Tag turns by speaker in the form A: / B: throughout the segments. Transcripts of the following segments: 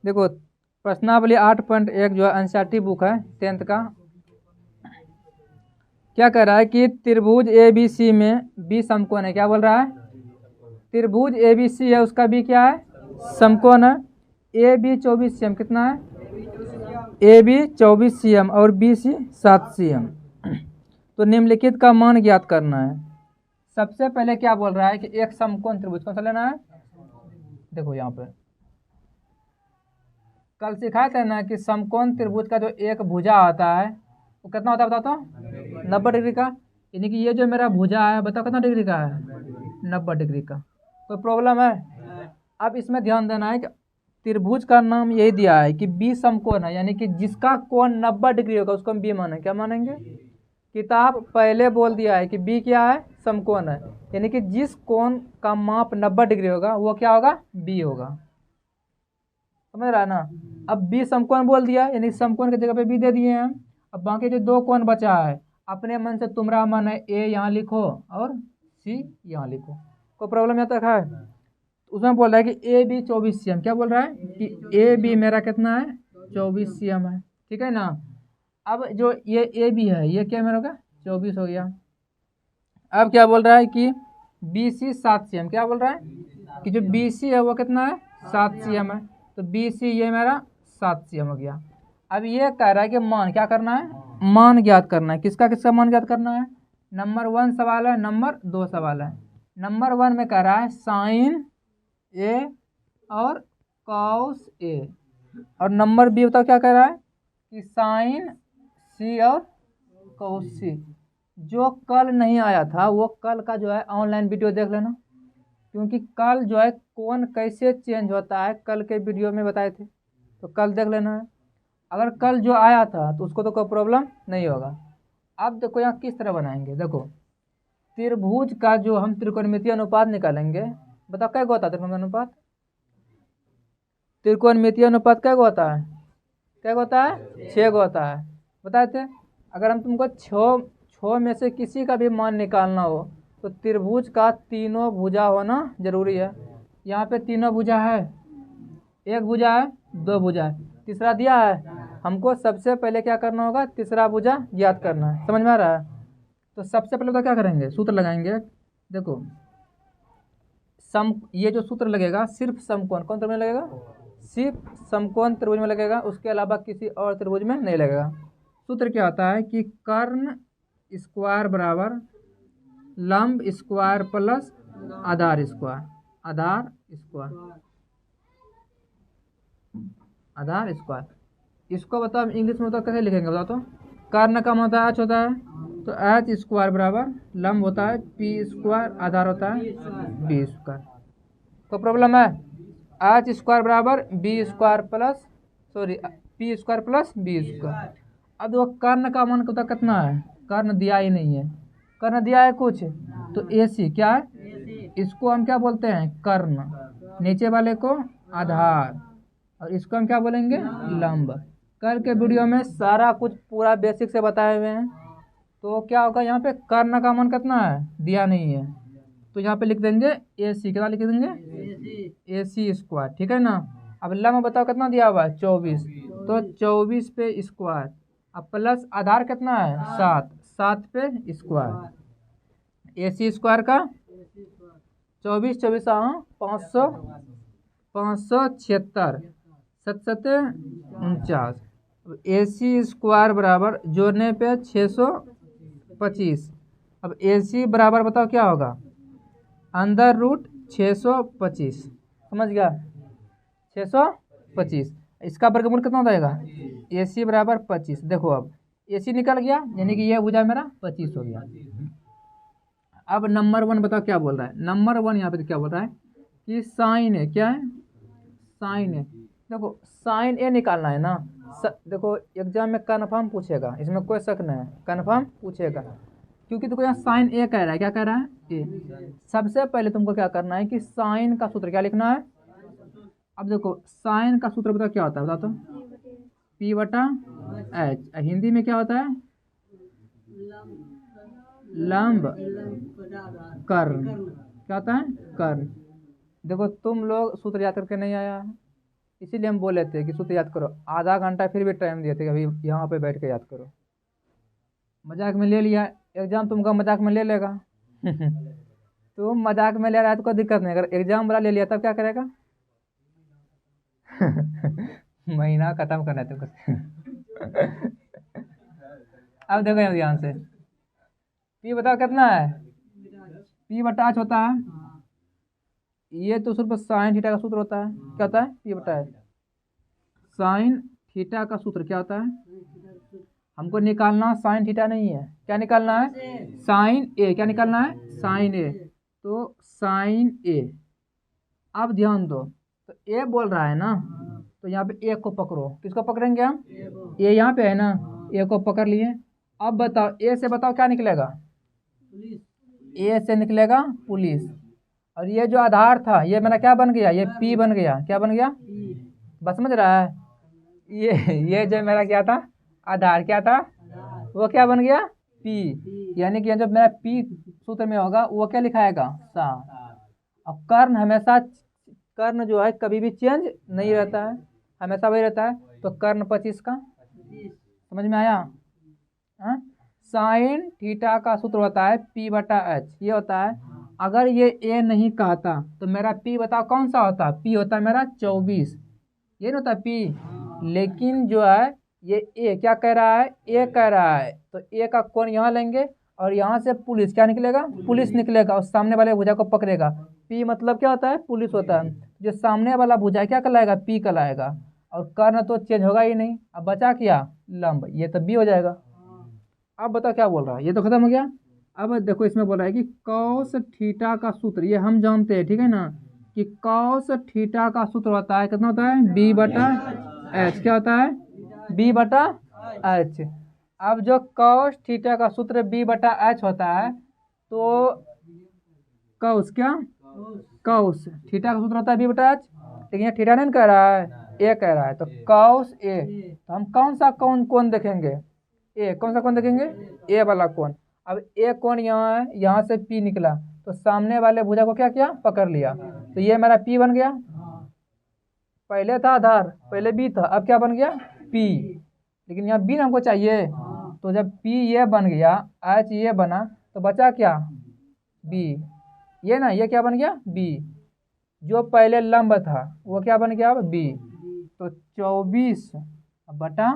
A: देखो प्रश्नावली 8.1 जो है एनसीईआरटी बुक है 10th का, क्या कह रहा है कि त्रिभुज ABC में बी समकोण है। क्या बोल रहा है? त्रिभुज ABC है, उसका बी क्या है? समकोण है। AB 24 cm कितना है? AB 24 cm और BC 7 cm। तो निम्नलिखित का मान ज्ञात करना है। सबसे पहले क्या बोल रहा है कि एक समकोण त्रिभुज कौन सा लेना है? देखो यहाँ पे कल सिखाया था ना कि समकोण त्रिभुज का जो एक भुजा होता है वो कितना होता है बताओ तो? 90 डिग्री का। यानी कि ये जो मेरा भुजा है बताओ कितना डिग्री का है? 90 डिग्री का। कोई प्रॉब्लम है? अब इसमें ध्यान देना है कि त्रिभुज का नाम यही दिया है कि बी समकोण है, यानी कि जिसका कोण 90 डिग्री होगा उसको हम बी मानेंगे। क्या मानेंगे? किताब पहले बोल दिया है कि बी क्या है? समकोण है, यानी कि जिस कोण का माप 90 डिग्री होगा वो क्या होगा? बी होगा। समझ रहा है ना? अब बी समकोण बोल दिया, यानी समकोण की जगह पे बी दे दिए हैं। अब बाकी जो दो कोण बचा है अपने मन से तुम्हारा मन है ए यहाँ लिखो और सी यहाँ लिखो। कोई प्रॉब्लम यहाँ तक है? उसमें बोल रहा है कि ए बी 24 cm। क्या बोल रहा है कि ए बी मेरा कितना है? 24 cm है। ठीक है ना? अब जो ये ए बी है ये क्या मेरा होगा? 24 हो गया। अब क्या बोल रहा है कि बी सी 7 cm। क्या बोल रहा है कि जो बी सी है वो कितना है? 7 cm है। तो बी सी ये मेरा 7 cm हो गया। अब ये कह रहा है कि मान क्या करना है? मान ज्ञात करना है। किसका किसका मान ज्ञात करना है? नंबर 1 सवाल है, नंबर 2 सवाल है। नंबर 1 में कह रहा है साइन ए और कॉस ए, और नंबर बी बताओ क्या कह रहा है कि साइन सी और कॉस सी। जो कल नहीं आया था वो कल का जो है ऑनलाइन वीडियो देख लेना, क्योंकि कल जो है कोण कैसे चेंज होता है कल के वीडियो में बताए थे, तो कल देख लेना है। अगर कल जो आया था तो उसको तो कोई प्रॉब्लम नहीं होगा। अब देखो यहाँ किस तरह बनाएंगे। देखो त्रिभुज का जो हम त्रिकोणमितीय अनुपात निकालेंगे, बताओ क्या होता है त्रिकोणमितीय अनुपात? त्रिकोणमितीय अनुपात क्या होता है? क्या होता है? 6 होता है। बताए थे अगर हम तुमको 6 में से किसी का भी मान निकालना हो तो त्रिभुज का तीनों भुजा होना जरूरी है। यहाँ पे तीनों भुजा है, एक भुजा है, दो भुजा है, तीसरा दिया है। हमको सबसे पहले क्या करना होगा? तीसरा भुजा ज्ञात करना है। समझ में आ रहा है? तो सबसे पहले तो क्या करेंगे? सूत्र लगाएंगे। देखो ये जो सूत्र लगेगा सिर्फ समकोण कौन त्रिभुज में लगेगा? सिर्फ समकोण त्रिभुज में लगेगा, उसके अलावा किसी और त्रिभुज में नहीं लगेगा। सूत्र क्या होता है कि कर्ण स्क्वायर बराबर लंब स्क्वायर प्लस आधार स्क्वायर। आधार स्क्वायर, आधार स्क्वायर। इसको बताओ हम इंग्लिश में तो कैसे लिखेंगे बताओ तो? कर्ण का मतलब एच होता है, तो एच स्क्वायर बराबर लंब होता है पी स्क्वायर, आधार होता है बी स्क्वायर। तो प्रॉब्लम है? एच स्क्वायर बराबर B square plus P square plus B square. अब वो कर्ण का मान तो कितना है? कर्ण दिया ही नहीं है। कर्ण दिया है कुछ, तो ए सी क्या है? इसको हम क्या बोलते हैं? कर्ण। नीचे वाले को आधार, और इसको हम क्या बोलेंगे? लंब। कल के वीडियो में सारा कुछ पूरा बेसिक से बताए हुए हैं। तो क्या होगा यहाँ पे? कर्ण का मान कितना है? दिया नहीं है, तो यहाँ पे लिख देंगे ए सी। कितना लिख देंगे? ए सी स्क्वायर। ठीक है ना? अब लंब बताओ कितना दिया हुआ है? 24, तो 24 पे स्क्वायर, अब प्लस आधार कितना है? 7, 7 पे स्क्वायर। ए सी स्क्वायर का 24 24 500 576 7 49। ए सी स्क्वायर बराबर जोड़ने पे 625। अब ए सी बराबर बताओ क्या होगा? अंदर रूट 625। समझ गया? 625। इसका वर्गमूल कितना हो जाएगा? ए सी बराबर 25। देखो अब ए सी निकल गया, यानी कि यह भुजा मेरा 25 हो गया। अब नंबर 1 बताओ क्या बोल रहा है? नंबर 1 यहाँ पे क्या बोल रहा है कि साइन है। क्या है? साइन है। देखो साइन ए निकालना है ना। देखो एग्जाम में कन्फर्म पूछेगा, इसमें कोई शक नहीं है, कन्फर्म पूछेगा। क्योंकि देखो यहाँ साइन ए कह रहा है। क्या कह रहा है? ए। सबसे पहले तुमको क्या करना है कि साइन का सूत्र क्या लिखना है? अब देखो साइन का सूत्र बताओ क्या होता है? बताओ तो? पी बटा एच। हिंदी में क्या होता है? लंब कर्ण। क्या होता है? कर्ण। देखो तुम लोग सूत्र याद करके नहीं आया है, इसीलिए हम बोले थे कि सूत्र याद करो। आधा घंटा फिर भी टाइम दिए थे कि अभी यहाँ पे बैठ के याद करो। मजाक में ले लिया, एग्जाम तुमको मजाक में ले लेगा। तुम मजाक में ले रहा है तो कोई दिक्कत नहीं, अगर एग्जाम वाला ले लिया तब क्या करेगा? महीना खत्म करना है तुमको। अब देखो यहाँ ध्यान से, पी बताओ कितना है? पी बटा एच होता है। ये तो सिर्फ साइन थीटा का सूत्र होता है। क्या होता है? पी बटा एच। साइन थीटा का सूत्र क्या होता है? हमको निकालना साइन थीटा नहीं है, क्या निकालना है? साइन ए। क्या निकालना है? साइन ए। तो साइन ए। अब ध्यान दो, तो ए बोल रहा है ना, तो यहाँ पे ए को पकड़ो। किसको पकड़ेंगे हम? ए यहाँ पे है ना, ए को पकड़ लिए। अब बताओ ए से बताओ क्या निकलेगा? ए से निकलेगा पुलिस। और ये जो आधार था ये मेरा क्या बन गया? ये पी बन गया। क्या बन गया? बस समझ रहा है? ये जो मेरा क्या था? आधार क्या था? वो क्या बन गया? पी। यानी कि जब मेरा पी सूत्र में होगा वो क्या लिखाएगा? सा। अब कर्ण हमेशा, कर्ण जो है कभी भी चेंज नहीं रहता है, हमेशा वही रहता है। तो कर्ण 25 का। समझ में आया? साइन थीटा का सूत्र होता है पी बटा एच। ये होता है, अगर ये ए नहीं कहता तो मेरा पी बताओ कौन सा होता? पी होता है मेरा 24। ये नहीं होता पी। लेकिन जो है ये ए क्या कह रहा है? ए कह रहा है, तो ए का कोण यहाँ लेंगे और यहाँ से पुलिस क्या निकलेगा? पुलिस निकलेगा और सामने वाले भुजा को पकड़ेगा। पी मतलब क्या होता है? पुलिस होता है। जो सामने वाला भुजा क्या कहलाएगा? पी कहलाएगा। और कर्ण तो चेंज होगा ही नहीं। अब बचा क्या? लंब। ये तो बी हो जाएगा। अब बताओ क्या बोल रहा है? ये तो खत्म हो गया। अब देखो इसमें बोल रहा है कि कॉस थीटा का सूत्र, ये हम जानते हैं, ठीक है ना, कि कॉस थीटा का सूत्र होता है, कितना होता है? बी बटा एच। क्या होता है? बी बटा एच। अब जो कॉस थीटा का सूत्र बी बटा एच होता है, तो कॉस क्या? कॉस थीटा का सूत्र होता है बी बटा एच। लेकिन ये थीटा नहीं कह रहा है, ए कह रहा है। तो कॉस ए, तो हम कौन सा कोण देखेंगे? ए। कौन सा कोण देखेंगे? ए वाला कोण। अब ए कोण यहाँ है, यहाँ से पी निकला, तो सामने वाले भुजा को क्या किया? पकड़ लिया। तो ये मेरा पी बन गया। पहले था आधार, पहले बी था, अब क्या बन गया? पी। लेकिन यहाँ बी हमको चाहिए, तो जब पी ये बन गया, एच ये बना, तो बचा क्या? बी। ये ना, ये क्या बन गया? बी। जो पहले लंब था वो क्या बन गया? अब बी। तो 24 बटा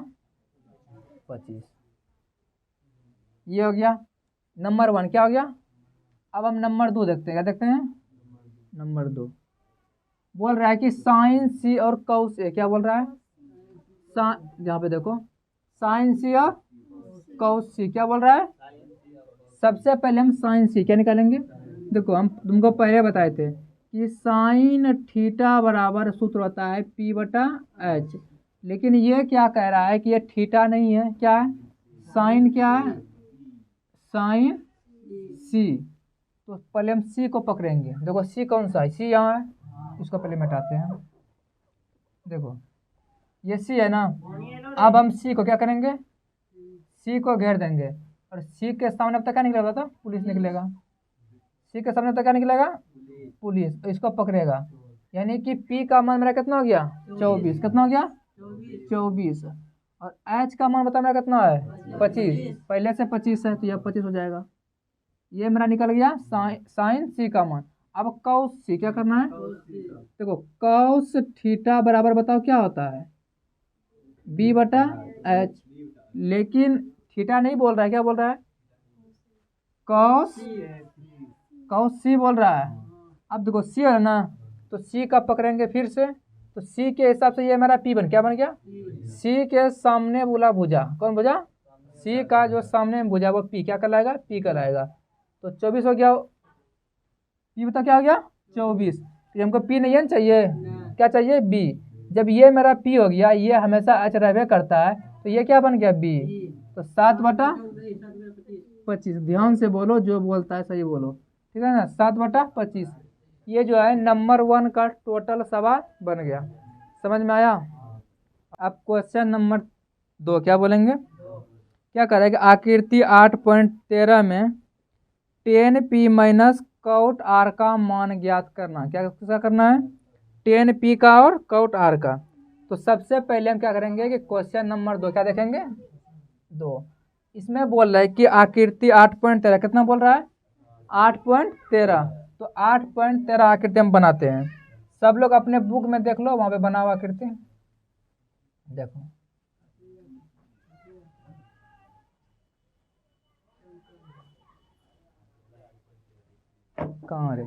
A: 25 ये हो गया नंबर 1। क्या हो गया? अब हम नंबर 2 देखते हैं। क्या देखते हैं? नंबर 2 बोल रहा है कि साइन सी और कॉस ए। क्या बोल रहा है? यहाँ पे देखो, साइन सी और कॉस सी। क्या बोल रहा है? सबसे पहले हम साइन सी क्या निकालेंगे? देखो हम तुमको पहले बताए थे कि साइन थीटा बराबर सूत्र होता है पी बटा एच। लेकिन ये क्या कह रहा है कि ये थीटा नहीं है, क्या है? साइन क्या है? साइन सी। तो पहले हम सी को पकड़ेंगे। देखो सी कौन सा है? सी यहाँ है, इसको पहले मिटाते हैं। देखो ये सी है ना, अब हम सी को क्या करेंगे? सी को घेर देंगे और सी के सामने अब तक क्या निकलेगा? तो पुलिस निकलेगा। सी के सामने अब तक क्या निकलेगा? पुलिस। इसको पकड़ेगा, यानी कि पी का मान मेरा कितना हो गया? 24। कितना हो गया? 24। और एच का मान बता मेरा कितना है? 25। पहले से 25 है तो यह 25 हो जाएगा। ये मेरा निकल गया साइन सी का मान। अब कॉस सी क्या करना है? देखो कॉस थीटा बराबर बताओ क्या होता है? बी बटा एच। लेकिन थीटा नहीं बोल रहा है, क्या बोल रहा है? कॉस सी बोल रहा है। अब देखो सी है ना, तो सी का पकड़ेंगे फिर से, तो सी के हिसाब से ये मेरा पी क्या बन गया? सी के सामने बोला भुजा, कौन भुजा? सी का जो सामने भुजा वो पी क्या कहलाएगा? पी कहलाएगा। तो 24 हो गया। पी बता क्या हो गया? 24। तो हमको पी नहीं चाहिए, क्या चाहिए? बी। जब ये मेरा पी हो गया, ये हमेशा एच रहबे करता है, तो ये क्या बन गया? बी। तो 7 बटा 25। ध्यान से बोलो, जो बोलता है सही बोलो, ठीक है ना? 7 बटा 25। ये जो है नंबर 1 का टोटल सवाल बन गया। समझ में आया? अब क्वेश्चन नंबर 2 क्या बोलेंगे? क्या कह रहा है कि आकृति 8.13 में 10p माइनस कॉट आर का मान ज्ञात करना। क्या करना है? 10p का और कॉट आर का। तो सबसे पहले हम क्या करेंगे कि क्वेश्चन नंबर 2 क्या देखेंगे 2। इसमें बोल रहा है कि आकृति 8.13 कितना बोल रहा है 8.13। तो 8.13 आकृति हम बनाते हैं। सब लोग अपने बुक में देख लो, वहां पे बना हुआ आकृति देखो। कहाँ रे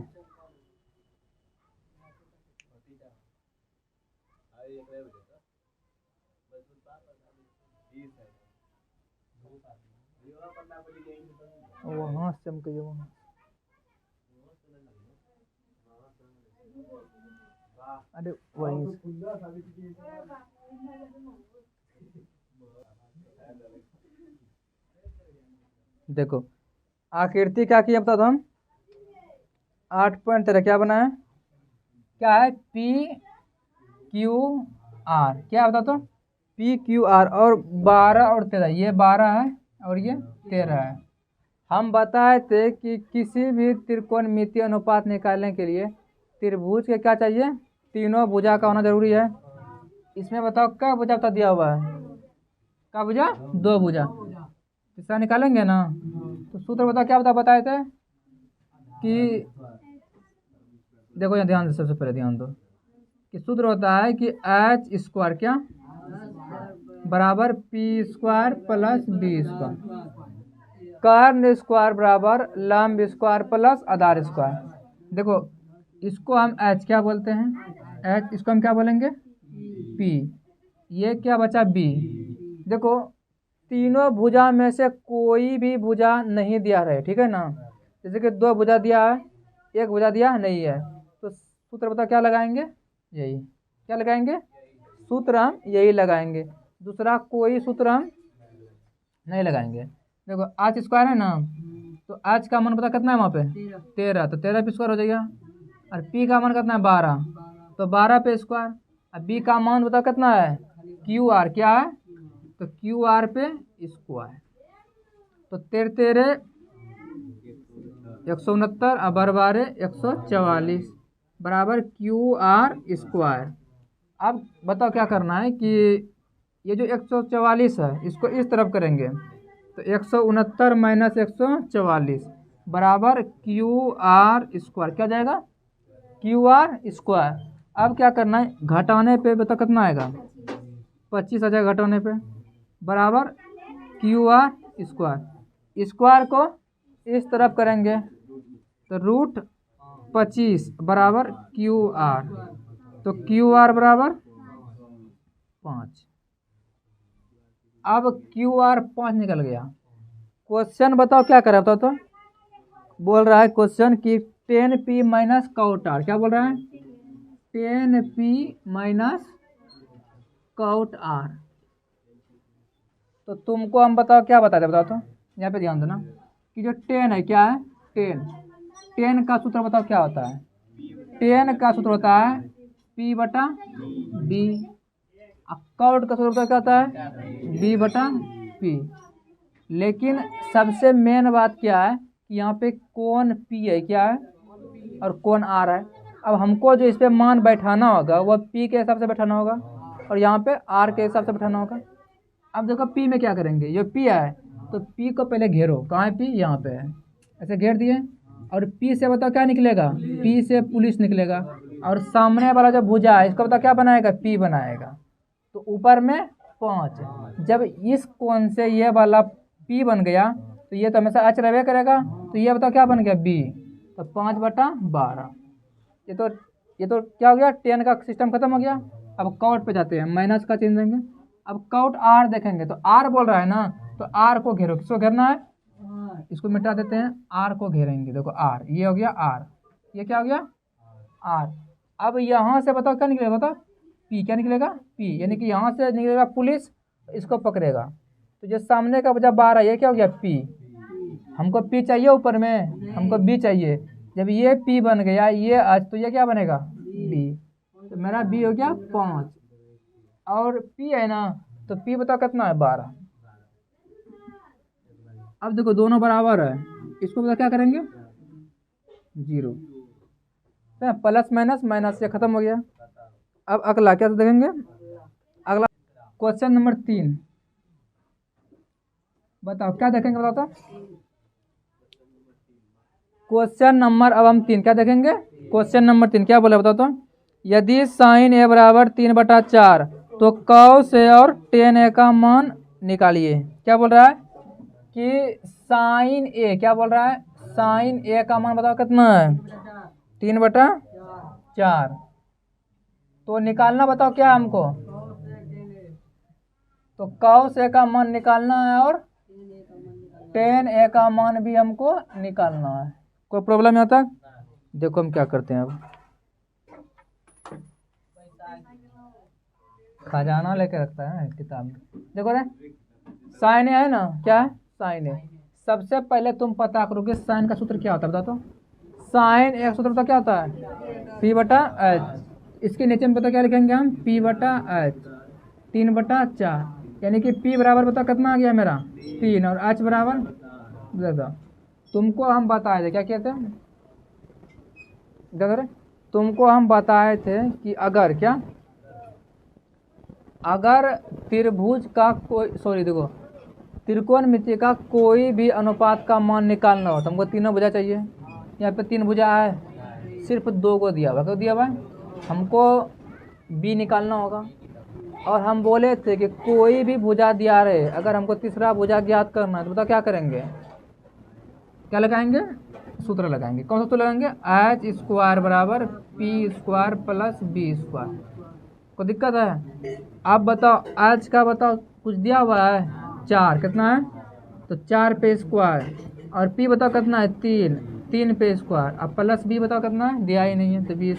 A: वहाँ चमके वहाँ। अरे वही देखो आकृति क्या किया बता दो हम 8.13 क्या बनाया क्या है PQR क्या बता तो PQR और 12 और 13 ये 12 है और ये 13 है। हम बताए थे कि किसी भी त्रिकोणमितीय अनुपात निकालने के लिए त्रिभुज के क्या चाहिए तीनों भुजा का होना जरूरी है। इसमें बताओ क्या भुजा बता दिया हुआ है क्या भुजा 2 भुजा। इसका निकालेंगे ना तो सूत्र बताओ क्या बताए थे कि देखो यहाँ ध्यान दो, सबसे पहले ध्यान दो कि सूत्र होता है कि h स्क्वायर क्या बराबर p square plus b square कर्ण स्क्वायर बराबर लंब स्क्वायर प्लस आधार स्क्वायर। देखो इसको हम h क्या बोलते हैं h, इसको हम क्या बोलेंगे p, ये क्या बचा b। देखो तीनों भुजा में से कोई भी भुजा नहीं दिया रहे ठीक है ना। जैसे कि 2 भुजा दिया है 1 भुजा दिया नहीं है तो सूत्र बताओ क्या लगाएंगे यही क्या लगाएंगे सूत्र हम यही लगाएंगे, दूसरा कोई सूत्र हम नहीं लगाएंगे। देखो h स्क्वायर है ना तो h का मान पता कितना है वहाँ पे 13 तो 13 पे स्क्वायर हो जाएगा और p का मान कितना है 12 तो 12 पे स्क्वायर। अब b का मान बताओ कितना है QR क्या है तो QR पे स्क्वायर तो 13 169 और 12 144 बराबर QR स्क्वायर। अब बताओ क्या करना है कि ये जो 144 है इसको इस तरफ करेंगे तो 169 माइनस 144 बराबर QR स्क्वायर क्या जाएगा QR स्क्वायर। अब क्या करना है घटाने पे बताओ कितना आएगा 25 आ जाएगा घटाने पे बराबर QR स्क्वायर। स्क्वायर को इस तरफ करेंगे तो √25 बराबर QR तो QR बराबर 5। अब QR 5 निकल गया। क्वेश्चन बताओ क्या करा बताओ तो बोल रहा है क्वेश्चन कि 10p माइनस काउट r क्या बोल रहा है 10p माइनस काउट r। तो तुमको हम बताओ क्या बताते बताओ तो यहाँ पे ध्यान देना कि जो 10 है क्या है 10 का सूत्र बताओ क्या होता है 10 का सूत्र होता है p बटा b। काउट का सूत्र बताओ क्या होता है b बटा p। लेकिन सबसे मेन बात क्या है कि यहाँ पे कोण p है क्या है और कोण r है। अब हमको जो इस पे मान बैठाना होगा वह p के हिसाब से बैठाना होगा और यहाँ पे r के हिसाब से बैठाना होगा। अब देखो p में क्या करेंगे ये p है तो p को पहले घेरो कहाँ है p यहाँ पे है ऐसे घेर दिए और p से बताओ क्या निकलेगा p से पुलिस निकलेगा और सामने वाला जो भुजा है इसको बताओ क्या बनाएगा p बनाएगा तो ऊपर में 5। जब इस कोण से ये वाला p बन गया तो ये तो हमेशा h रहबे करेगा तो ये बताओ क्या बन गया b तो 5/12। ये तो क्या हो गया 10 का सिस्टम खत्म हो गया। अब काउट पे जाते हैं माइनस का चिन्ह देंगे। अब काउट r देखेंगे तो r बोल रहा है ना तो r को घेरो किसको घेरना है इसको मिटा देते हैं r को घेरेंगे। देखो r ये हो गया r ये क्या हो गया r। अब यहाँ से बताओ क्या निकलेगा बताओ p क्या निकलेगा p यानी कि यहाँ से निकलेगा पुलिस इसको पकड़ेगा तो जो सामने का बचा 12 ये क्या हो गया p। हमको p चाहिए ऊपर में हमको b चाहिए। जब ये p बन गया ये आज तो ये क्या बनेगा b तो मेरा b हो गया 5 और p है ना तो p बताओ कितना है 12। अब देखो दोनों बराबर है इसको बताओ क्या करेंगे 0 प्लस माइनस माइनस से खत्म हो गया। अब अगला क्या देखेंगे क्वेश्चन नंबर 3 बताओ क्या देखेंगे, बताओ तो। क्वेश्चन नंबर अब हम 3 क्या देखेंगे, क्वेश्चन नंबर 3 क्या बोला बताओ तो। यदि साइन ए बराबर 3/4 तो कॉस ए और टेन ए का मान निकालिए। क्या बोल रहा है कि साइन ए, क्या बोल रहा है, साइन ए का मान बताओ कितना है, 3/4। तो निकालना बताओ क्या है हमको, तो कॉस ए का मान निकालना है और टेन ए का मान भी हमको निकालना है। कोई प्रॉब्लम यहाँ तक? देखो हम क्या करते हैं, अब खजाना लेके रखता है किताब में। देखो रे, साइन ए है ना, क्या है साइन ए। सबसे पहले तुम पता करो कि साइन का सूत्र क्या होता है, बता तो। साइन ए का सूत्र क्या होता है, P/H। इसके नीचे में पता क्या लिखेंगे हम, P/H 3/4, यानी कि P बराबर बताओ कितना आ गया मेरा 3 और H बराबर, देखो तुमको हम बताए थे क्या कहते हैं, देखो रे तुमको हम बताए थे कि अगर क्या, अगर त्रिभुज का कोई, सॉरी देखो, त्रिकोणमिति का कोई भी अनुपात का मान निकालना हो तो हमको तीनों भुजा चाहिए। यहाँ पे 3 भुजा है, सिर्फ 2 को दिया हुआ, क्यों दिया हुआ है, हमको बी निकालना होगा। और हम बोले थे कि कोई भी भुजा दिया रहे, अगर हमको तीसरा भुजा ज्ञात करना है तो बताओ क्या करेंगे, क्या लगाएंगे, सूत्र लगाएंगे। कौन सा सूत्र लगाएंगे, H² बराबर P² प्लस B²। कोई दिक्कत है? आप बताओ H का बताओ, कुछ दिया हुआ है 4, कितना है, तो 4 पे स्क्वायर, और P बताओ कितना है 3 पे स्क्वायर, अब प्लस B बताओ कितना है, दिया ही नहीं है तो B²।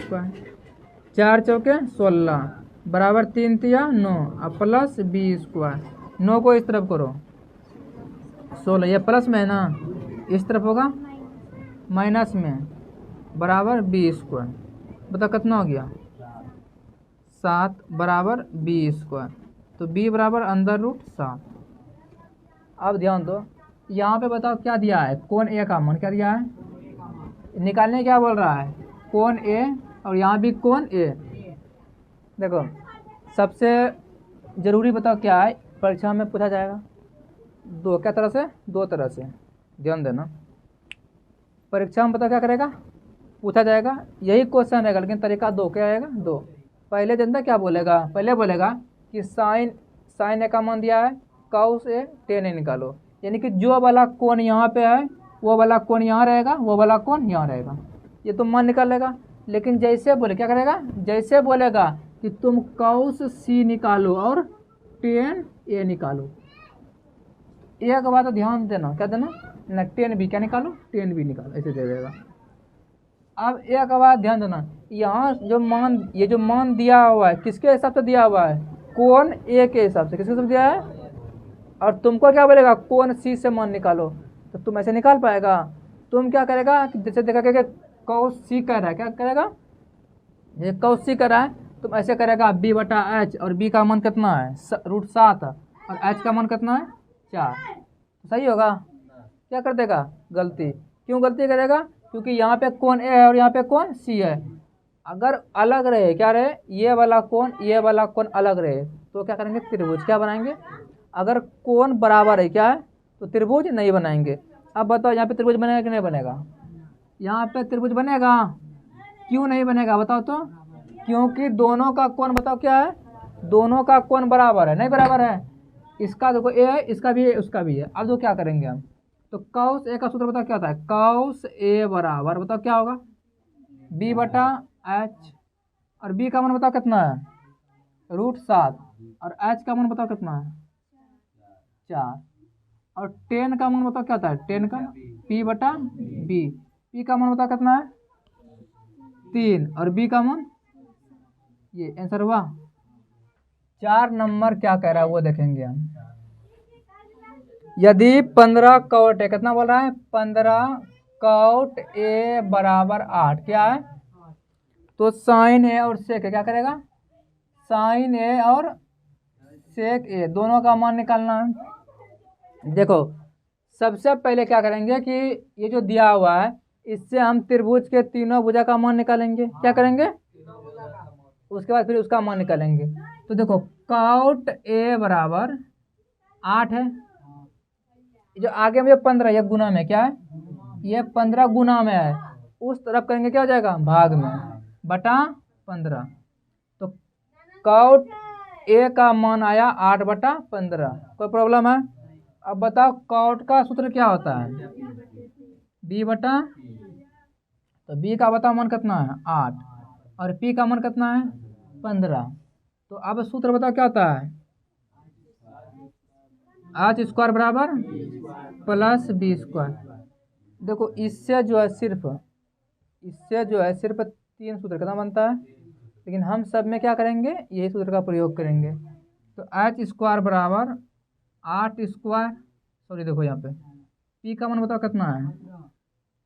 A: 4 चौके 16 बराबर 3 तिया 9, अब प्लस B²। 9 को इस तरफ करो, 16 ये प्लस में है ना, इस तरफ होगा माइनस में, बराबर B²। बताओ कितना हो गया 7 बराबर B²। तो B बराबर √7। अब ध्यान दो, यहाँ पे बताओ क्या दिया है, कोण ए का मान क्या दिया है, निकालने क्या बोल रहा है, कोण ए, और यहाँ भी कोण ए। देखो सबसे जरूरी बताओ क्या है, परीक्षा में पूछा जाएगा क्या तरह से, 2 तरह से, ध्यान देना। परीक्षा में बताओ क्या करेगा, पूछा जाएगा, यही क्वेश्चन रहेगा, लेकिन तरीका 2 क्या आएगा, 2। पहले जनता क्या बोलेगा, पहले बोलेगा कि साइन ए का मान दिया है, कॉस ए टेन ए निकालो, यानी कि जो वाला कोण यहाँ पे है वो वाला कोण यहाँ रहेगा, वो वाला कोण यहाँ रहेगा, ये तुम मान निकालेगा। लेकिन जैसे बोले क्या करेगा, जैसे बोलेगा कि तुम कॉस सी निकालो और टेन ए निकालो, एक बात ध्यान देना, क्या देना ना, टेन बी क्या निकालो, टेन बी निकालो, ऐसे दे देगा। अब एक बात ध्यान देना, यहाँ जो मान, ये जो मान दिया हुआ है किसके हिसाब से दिया हुआ है, कोण ए के हिसाब से, किसके हिसाब से दिया है, और तुमको क्या बोलेगा कोण सी से मान निकालो, तो तुम ऐसे निकाल पाएगा। तुम क्या करेगा, जैसे देखा कि कॉस सी कर रहा है, क्या करेगा, ये कॉस सी कर रहा है, तुम ऐसे करेगा B/H, और B का मान कितना है √7, और H का मान कितना है 4, सही होगा। क्या कर देगा, गलती। क्यों गलती करेगा, क्योंकि यहाँ पे कोण ए है और यहाँ पे कोण सी है। अगर अलग रहे, क्या रहे, ये वाला कोण अलग रहे तो क्या करेंगे, त्रिभुज क्या बनाएंगे। अगर कोण बराबर है क्या है, तो त्रिभुज नहीं बनाएंगे। अब बताओ यहाँ पे त्रिभुज बनेगा कि नहीं बनेगा, यहाँ पे त्रिभुज बनेगा, क्यों नहीं बनेगा बताओ तो, क्योंकि दोनों का कोण बताओ क्या है, दोनों का कोण बराबर है, नहीं बराबर है, इसका देखो ए है, इसका भी है, उसका भी है। अब तो क्या करेंगे हम, तो कॉस ए का सूत्र बताओ क्या होता है, कॉस ए बराबर बताओ क्या होगा B/H, और B का मान बताओ कितना है √7, और H का मान बताओ कितना है 4, और टेन का मान बताओ क्या होता है, टेन का P/B, P का मान बताओ कितना है 3, और B का मान, ये आंसर हुआ। 4 नंबर क्या कह रहा है वो देखेंगे हम। यदि 15 कॉट ए, कितना बोल रहा है 15 कॉट ए बराबर 8, क्या है, तो साइन ए और सेक ए क्या करेगा, साइन ए और सेक ए दोनों का मान निकालना है। देखो सबसे पहले क्या करेंगे कि ये जो दिया हुआ है इससे हम त्रिभुज के तीनों भुजा का मान निकालेंगे, क्या करेंगे, उसके बाद फिर उसका मान निकालेंगे। तो देखो कॉट ए बराबर 8 है, जो आगे में 15 ये गुना में क्या है, ये 15 गुना में है, उस तरफ करेंगे क्या हो जाएगा भाग में बटा 15। तो कॉट ए का मान आया 8/15। कोई प्रॉब्लम है? अब बताओ कॉट का सूत्र क्या होता है, बी बटा, तो बी का बताओ मान कितना है 8 और पी का मान कितना है 15। तो अब सूत्र बताओ क्या होता है, आठ स्क्वायर बराबर प्लस बी स्क्वायर। देखो इससे जो है सिर्फ 3 सूत्र कितना बनता है, लेकिन हम सब में क्या करेंगे यही सूत्र का प्रयोग करेंगे। तो एच स्क्वायर बराबर 8 स्क्वायर, सॉरी देखो यहाँ पे पी का मान बताओ कितना है,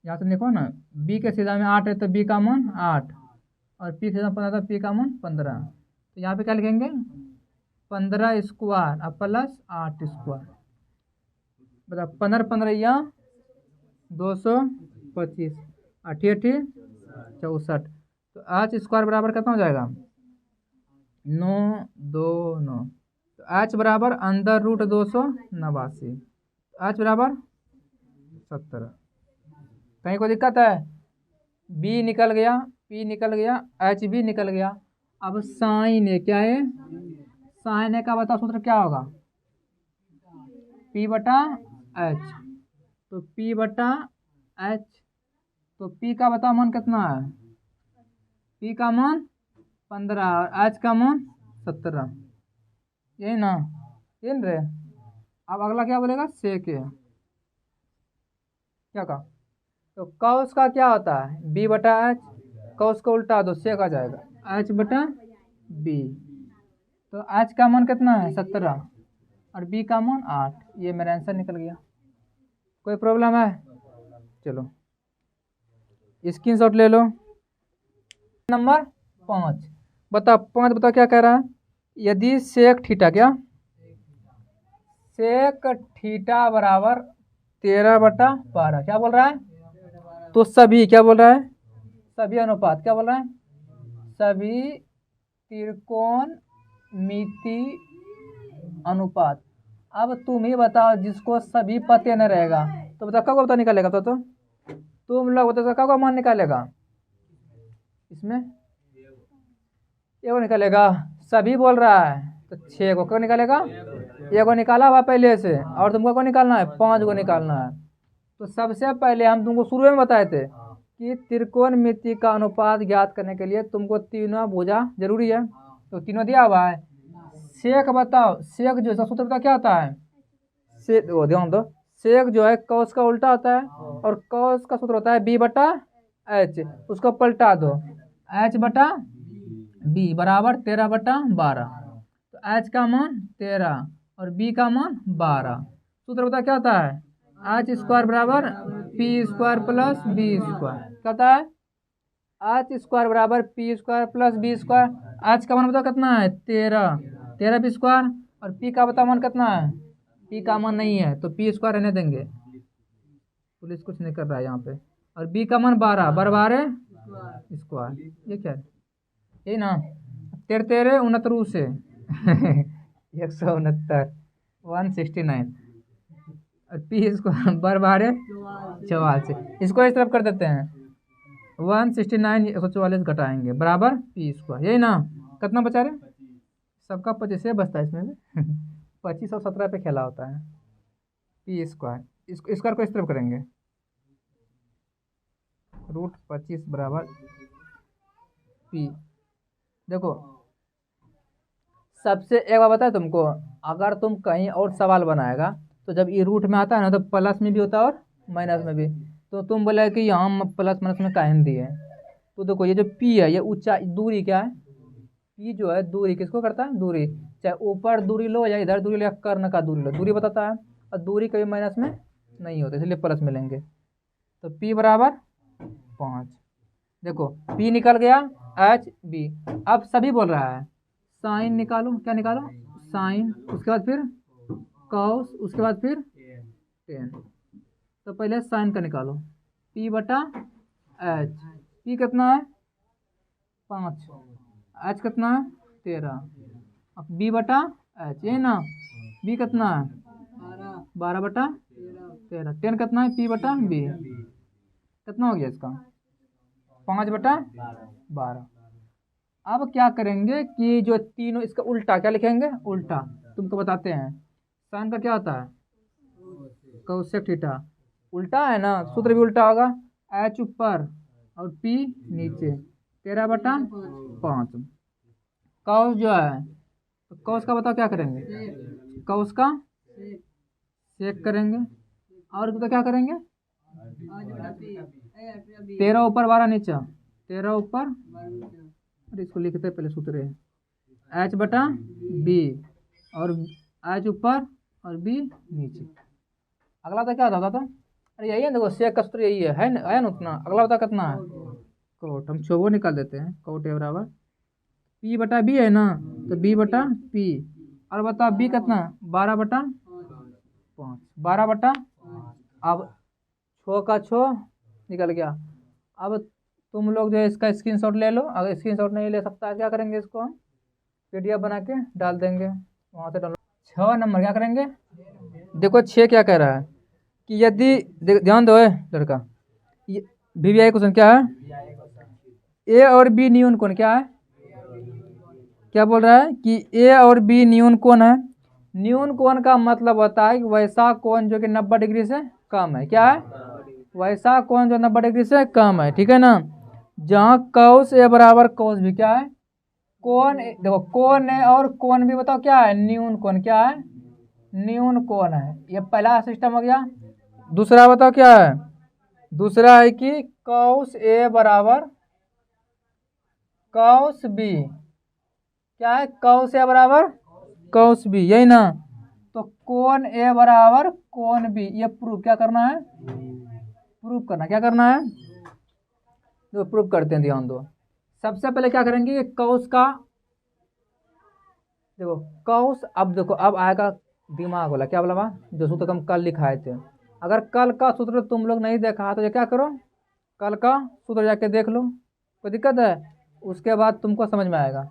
A: यहाँ से देखो ना बी के सीधा में 8 है तो बी का मान 8 और पी के सीधा 15 था, पी का मान 15। तो यहाँ पे क्या लिखेंगे 15 स्क्वायर अब प्लस 8 स्क्वायर, बताओ 15 या 225 88 64। तो 8 स्क्वायर बराबर कितना हो जाएगा 9 2 9। तो एच बराबर अंदर रूट 289, एच बराबर 70। कहीं कोई दिक्कत है, बी निकल गया, पी निकल गया, एच भी निकल गया। अब साइन ए क्या है, साइन ए का बताओ सूत्र क्या होगा, पी बटा एच। तो पी बटा एच, तो पी का बताओ मान कितना है, पी का मान 15 और एच का मान 17, यही ना, ये रे। अब अगला क्या बोलेगा सेक है, क्या कहा, तो कॉस का क्या होता है बी बटा एच, कॉस को उल्टा दो सेक आ जाएगा एच बटा बी। तो एच का मान कितना है 17 और बी का मान 8, ये मेरा आंसर निकल गया। कोई प्रॉब्लम है, चलो स्क्रीनशॉट ले लो। नंबर 5 बताओ, 5 बताओ क्या कह रहा है, यदि सेक थीटा क्या, सेक थीटा बराबर 13/12 क्या बोल रहा है, तो सभी क्या बोल रहा है, सभी अनुपात क्या बोल रहा है, सभी त्रिकोण मिति अनुपात। अब तुम ही बताओ जिसको सभी पते न रहेगा तो बताओ कब पता निकालेगा, तो तुम लोग बताओ कब मान निकालेगा, इसमें एगो निकालेगा, सभी बोल रहा है तो 6 को क्यों निकालेगा, एगो निकाला हुआ पहले से और तुमको को निकालना है 5 को निकालना है। तो सबसे पहले हम तुमको शुरू में बताए थे कि त्रिकोणमिति का अनुपात ज्ञात करने के लिए तुमको तीनों भुजा जरूरी है, तो तीनों दिया हुआ है। सेक बताओ, सेक जो है सूत्र बताओ क्या होता है, से वो ध्यान दो, सेक जो है कॉस का उल्टा होता है और कॉस का सूत्र होता है बी बटा एच, उसको पलटा दो एच बटा बी बराबर 13/12। तो एच का मान 13 और बी का मान 12। सूत्र बताओ क्या होता है, एच स्क्वायर बराबर P square plus B square, क्या होता है एच स्क्वायर बराबर P square plus B square. H का मान बताओ कितना है 13 बी स्क्वायर और पी का बताओ मान कितना है, पी का मान नहीं है तो पी स्क्वायर रहने देंगे, पुलिस कुछ नहीं कर रहा है यहाँ पे। और बी का मान 12 12 स्क्वायर, ये क्या है, यही ना 13 69 से 169 169 और पी स्क्वायर 12 44, इसको इस तरफ कर देते हैं 169 144 घटाएंगे बराबर पी स्क्वायर, यही ना। कितना बचा रहे, सबका 25 बचता है इसमें भी 25 और 17 पे खेला होता है, पी स्क्वायर इसको स्क्वायर को इस तरफ करेंगे √25 बराबर पी। देखो सबसे एक बात बताए तुमको, अगर तुम कहीं और सवाल बनाएगा तो जब ये रूट में आता है ना तो प्लस में भी होता है और माइनस में भी, तो तुम बोले कि यहाँ प्लस माइनस में काहे दिए। तो देखो ये जो पी है ये ऊंचाई दूरी क्या है, पी जो है दूरी किसको करता है, दूरी चाहे ऊपर दूरी लो या इधर दूरी लो या कर्ण का दूरी लो, दूरी बताता है और दूरी कभी माइनस में नहीं होती इसलिए प्लस में लेंगे। तो पी बराबर 5, देखो पी निकल गया एच बी। अब सभी बोल रहा है साइन निकालो, क्या निकालो साइन, उसके बाद फिर कॉस, उसके बाद फिर टेन। तो पहले साइन का निकालो, पी बटा एच, पी कितना है 5, एच कितना है 13 अब बी बटा एच, ये ना बी कितना है 12/13, 10 कितना है पी बटा बी, कितना हो गया इसका 5/12। अब क्या करेंगे कि जो तीनों इसका उल्टा क्या लिखेंगे, उल्टा तुमको बताते हैं। साइन का क्या होता है कोसेक थीटा, उल्टा है ना, सूत्र भी उल्टा होगा। एच ऊपर और पी नीचे, 13/5। कॉस जो है तो कॉस का बताओ क्या करेंगे, कॉस का सेक करेंगे, और तो क्या करेंगे 13 ऊपर 12 नीचे, 13 ऊपर, अरे इसको लिखते पहले सूत्र है एच बटा बी, और एच ऊपर और बी नीचे। अगला तो क्या होता था, अरे यही है देखो सेक का सूत्र यही है ना उतना। अगला बता कितना है कोट, हम छोबो निकाल देते हैं, कोट ए बराबर पी बटा बी है ना, तो बी बटा पी, और बता बी कितना 12/5, 12/, अब छो का छो निकल गया। अब तुम लोग जो है इसका स्क्रीनशॉट ले लो, अगर स्क्रीनशॉट नहीं ले सकता है क्या करेंगे, इसको हम PDF बना के डाल देंगे वहाँ से डाउनलोड। 6 नंबर क्या करेंगे, देखो 6 क्या कह रहा है कि यदि ध्यान दो लड़का, VVI क्वेश्चन क्या है, ए और बी न्यून कोण क्या है, क्या बोल रहा है कि ए और बी न्यून कोण है। न्यून कोण का मतलब होता है कि वैसा कोण जो कि 90 डिग्री से कम है, क्या है वैसा कोण जो 90 डिग्री से कम है, ठीक है ना। जहाँ कॉस ए बराबर कॉस भी क्या है, कोण देखो कोण है और कोण भी बताओ क्या है, न्यून कोण, क्या है न्यून कोण है। ये पहला सिस्टम हो गया। दूसरा बताओ क्या है, दूसरा है कि कॉस ए बराबर कॉस बी, क्या है कॉस ए बराबर कॉस बी, यही ना। तो कोण ए बराबर कोण बी, ये प्रूफ क्या करना है, प्रूफ करना, क्या करना है जो प्रूफ करते हैं, ध्यान दो। सबसे पहले क्या करेंगे कॉस का, देखो कॉस, अब देखो अब आएगा दिमाग वाला, क्या बोला जो सूत्र हम कल लिखाए थे। अगर कल का सूत्र तुम लोग नहीं देखा तो ये क्या करो, कल का सूत्र जाके देख लो, कोई दिक्कत है, उसके बाद तुमको समझ में आएगा।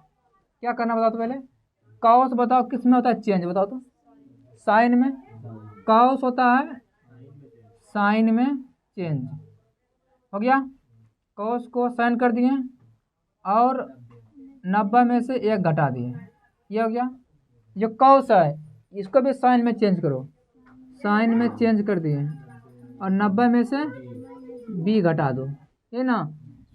A: क्या करना बताओ तो पहले, कॉस बताओ किस में होता है चेंज, बताओ तो साइन में, कॉस होता है साइन में चेंज, हो गया। कॉस को साइन कर दिए और 90 में से 1 घटा दिए, ये हो गया। जो कॉस है इसको भी साइन में चेंज करो, साइन में चेंज कर दिए और 90 में से b घटा दो, ये ना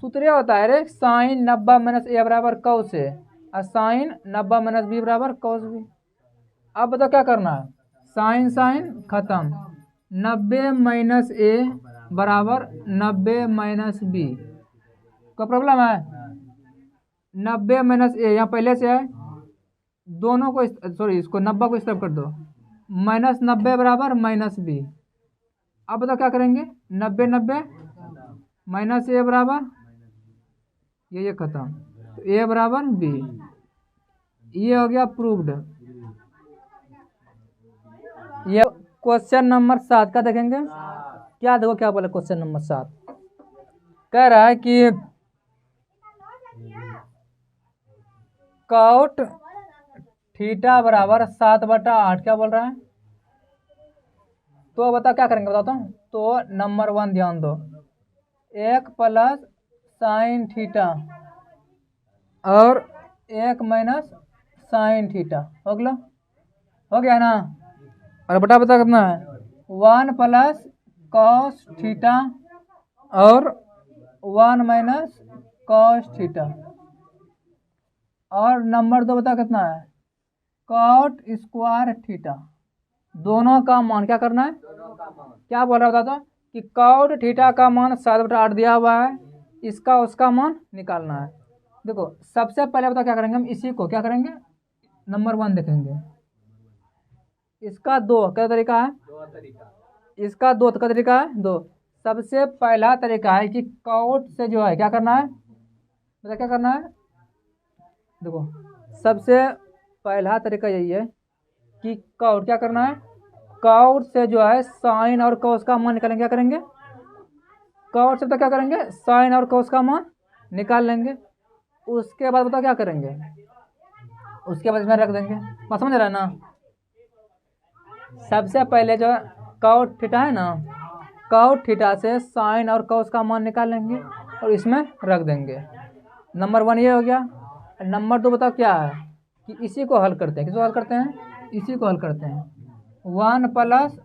A: सूत्र होता है रे, साइन 90 माइनस ए बराबर कॉस है और साइन 90 माइनस बी बराबर कॉस बी। अब बताओ क्या करना है, साइन साइन खत्म, 90 माइनस ए बराबर 90 माइनस बी, कोई प्रॉब्लम है, 90 माइनस ए यहाँ पहले से है, दोनों को सॉरी इसको 90 को इस तरफ कर दो, माइनस 90 बराबर माइनस बी। अब बताओ क्या करेंगे, 90 90 माइनस ए बराबर ये खत्म, तो ए बराबर बी, ये हो गया प्रूव्ड। ये क्वेश्चन नंबर 7 का देखेंगे, क्या देखो क्या बोले क्वेश्चन नंबर 7 कह रहा है कि कॉट थीटा बराबर 7/8, क्या बोल रहा है। तो बताओ क्या करेंगे, बताता हूँ। तो नंबर 1 ध्यान दो, 1 प्लस साइन थीटा और 1 माइनस साइन थीटा, हो गया ना। और बटा बता कितना है, 1 प्लस कॉस थीटा और 1 माइनस कॉस थीटा, और नंबर 2 बता कितना है, कॉट स्क्वायर थीटा। दोनों का मान क्या करना है, क्या बोल रहा बता दो कि कॉट थीटा का मान 7/8 दिया हुआ है, इसका उसका मान निकालना है। देखो सबसे पहले बता क्या करेंगे हम, इसी को क्या करेंगे नंबर 1 देखेंगे, इसका 2 क्या तरीका है, इसका 2 का तरीका है 2। सबसे पहला तरीका है कि कॉट से जो है क्या करना है, बता क्या करना है, देखो सबसे पहला तरीका यही है कि कॉट क्या करना है, कॉट से जो है साइन और कॉस का मान निकालेंगे, क्या करेंगे कॉट से तो क्या करेंगे साइन और कॉस का मान निकाल लेंगे। उसके बाद बताओ क्या करेंगे, उसके बाद इसमें रख देंगे। बात समझ रहा है ना। सबसे पहले जो कॉट थीटा है ना, कॉट थीटा से साइन और कॉस का मान निकालेंगे और इसमें रख देंगे। नंबर 1 ये हो गया। नंबर 2 बताओ क्या है कि इसी को हल करते हैं। किसको हल करते हैं? इसी को हल करते हैं। 1 प्लस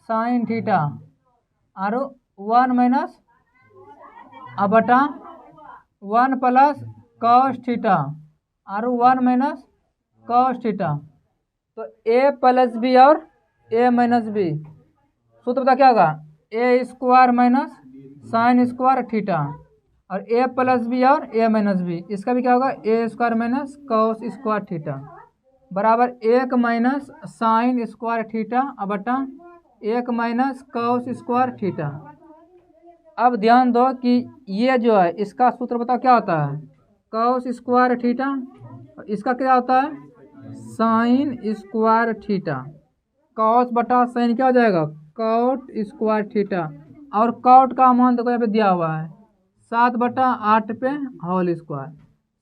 A: साइन थीटा और 1 माइनस बटा 1 प्लस कॉस थीटा और 1 माइनस कॉस थीटा। तो ए प्लस बी और ए माइनस बी, सूत्र बता क्या होगा? A square minus sine square theta और ए प्लस बी और ए माइनस बी, इसका भी क्या होगा? A square minus cos square theta बराबर 1 माइनस साइन स्क्वायर थीटा बटा 1 माइनस कॉस स्क्वायर थीटा। अब ध्यान दो कि ये जो है इसका सूत्र बताओ क्या होता है? Cos square theta. इसका क्या होता है? Sine square theta. कॉस बटा साइन क्या हो जाएगा? Cot square theta. और कॉट का मान देखो यहाँ पे दिया हुआ है 7/8 पे होल स्क्वायर।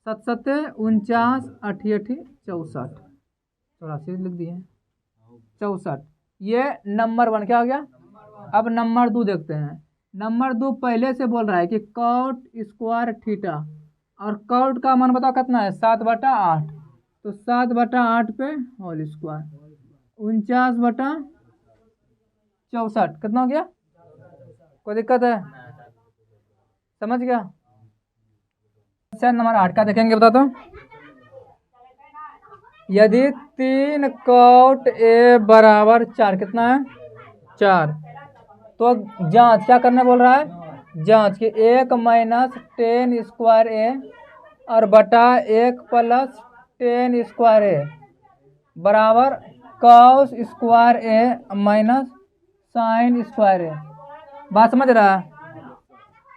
A: 7 7 49 8 8 64 84 लिख दिए 64। ये नंबर 1 क्या हो गया। अब नंबर 2 देखते हैं। नंबर 2 पहले से बोल रहा है कि कॉट स्क्वायर थीटा और कॉट का मान बताओ कितना है? 7/8। तो 7/8 पे होल स्क्वायर 49/64 कितना हो गया? कोई दिक्कत है? समझ गया? अच्छा नंबर 8 का देखेंगे, बता दो। यदि 3 कॉट ए बराबर 4, कितना है? 4। तो जांच क्या करने बोल रहा है? जांच कि 1 माइनस 10 स्क्वायर ए और बटा 1 प्लस 10 स्क्वायर ए बराबर कॉस स्क्वायर ए माइनस साइन स्क्वायर ए। बात समझ रहा है?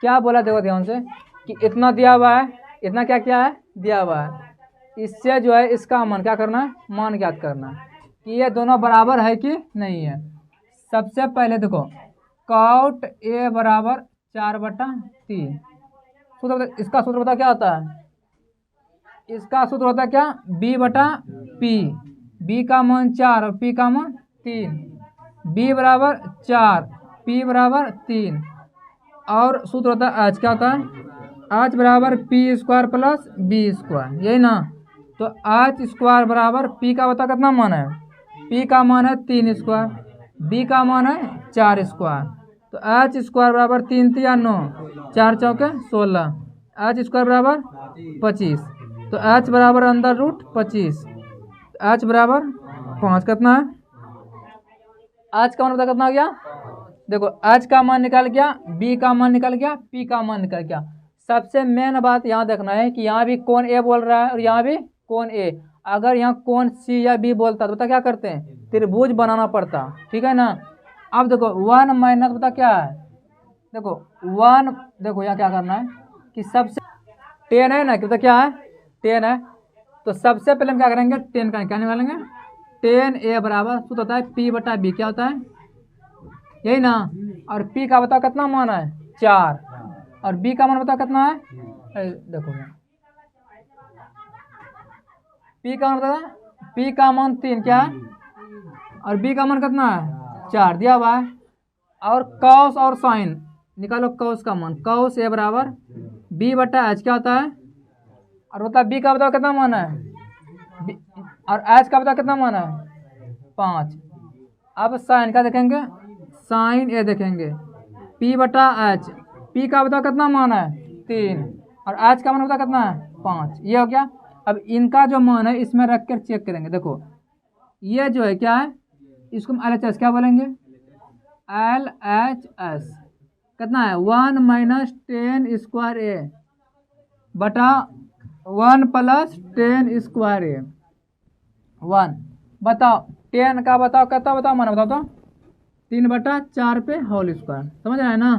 A: क्या बोला देखो ध्यान से कि इतना दिया हुआ है, इतना क्या क्या है दिया हुआ है। इससे जो है इसका मान क्या करना है? मान ज्ञात करना है कि ये दोनों बराबर है कि नहीं है। सबसे पहले देखो कॉट ए बराबर 4/3। सूत्र इसका सूत्र बता क्या होता है? इसका सूत्र होता है क्या? बी बटा पी। बी का मान 4 और पी का मान 3। बी बराबर 4, पी बराबर 3। और सूत्र होता है एच, क्या होता है? एच बराबर P square plus B square, यही ना। तो एच स्क्वायर बराबर पी का बता कितना मान है? पी का मान है 3 स्क्वायर, बी का मान है 4 स्क्वायर। तो एच स्क्वायर बराबर 3 3 9, 4 चौके 16। एच स्क्वायर बराबर 25। तो एच बराबर अंदर रूट 25। एच बराबर 5 कितना है? एच का मान बता कितना हो गया? देखो एच का मान निकल गया, बी का मान निकल गया, पी का मान निकल गया। सबसे मेन बात यहाँ देखना है कि यहाँ भी कौन ए बोल रहा है और यहाँ भी कौन ए। अगर यहाँ कौन सी या बी बोलता तो बता क्या करते हैं? त्रिभुज बनाना पड़ता, ठीक है ना। अब देखो 1 माइनस बता क्या है? देखो 1, देखो यहाँ क्या करना है कि सबसे 10 है ना, कि क्या है? 10 है। तो सबसे पहले हम क्या करेंगे? 10 का क्या निकालेंगे? 10 ए बराबर सूत्र होता है पी बटा बी, क्या होता है? यही ना। और पी का बताओ कितना मान है? 4। और बी का मान बताओ कितना है? देखो पी का मान बताओ, पी का मान 3 क्या है और बी का मान कितना है? 4 दिया हुआ है। और कॉस और साइन निकालो। कॉस का मान कॉस ए बराबर बी बटा एच, क्या होता है? और बताओ बी का बताओ कितना मान है? और एच का बताओ कितना मान है? 5। अब साइन का देखेंगे, साइन ए देखेंगे पी बटा एच। पी का बताओ कितना मान है? 3। और एच का मान बताओ कितना है? 5। ये हो गया। अब इनका जो मान है इसमें रख कर चेक करेंगे। देखो ये जो है क्या है? इसको हम LHS क्या बोलेंगे? LHS कितना है? 1 माइनस 10 स्क्वायर ए बटा 1 प्लस 10 स्क्वायर ए 1। बताओ 10 का बताओ कितना बताओ मान बताओ तो? 3/4 पे होल स्क्वायर, समझ रहे हैं ना।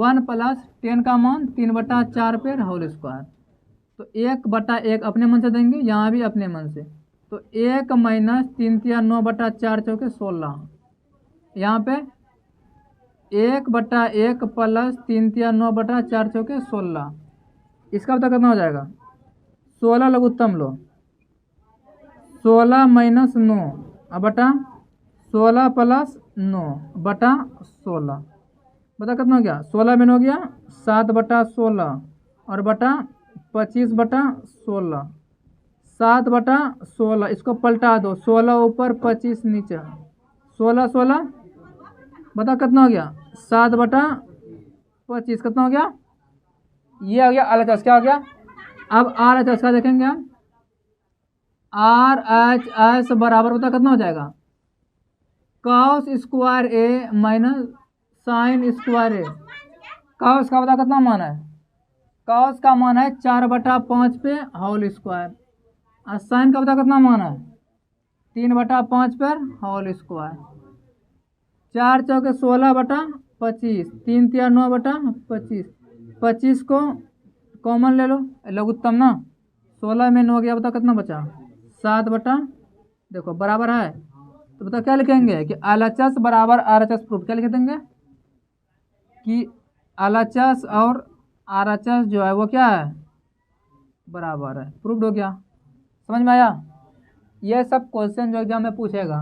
A: 1 प्लस 10 का मान 3/4 पे होल स्क्वायर। तो 1/1 अपने मन से देंगे, यहाँ भी अपने मन से। तो 1 माइनस 3 3 9/4 चौके 16। यहाँ पे 1/1 प्लस 3 3 9/4 चौके 16। इसका पता कितना हो जाएगा? 16 लघुत्तम लो 16 माइनस 9 अब बटा 16 प्लस 9 बटा 16। बता कितना हो गया, 16 में 9 हो गया 7 बटा 16 और बटा 25 बटा 16। 7 बटा 16 इसको पलटा दो, 16 ऊपर 25 नीचे, 16 16 बता कितना हो गया 7 बटा 25 कितना हो गया, ये हो गया LHS। क्या हो गया, अब RHS का देखेंगे हम। RHS बराबर बता कितना हो जाएगा, cos स्क्वायर ए माइनस साइन स्क्वायर ए। cos का बता कितना मान है, cos का मान है 4 बटा 5 पे होल स्क्वायर, और साइन का बता कितना मान है 3 बटा 5 पर होल स्क्वायर। 4 चौके 16 बटा 25, 3 तिया 9 बटा 25, 25 को कॉमन ले लो, लघुत्तम ना, 16 में 9 गया, बता कितना बचा 7 बटा, देखो बराबर है, तो बता क्या लिखेंगे कि LHS बराबर RHS प्रूफ। क्या लिख देंगे कि LHS और RHS जो है वो क्या है, बराबर है, प्रूफ्ड हो गया। समझ में आया, ये सब क्वेश्चन जो एग्जाम में पूछेगा।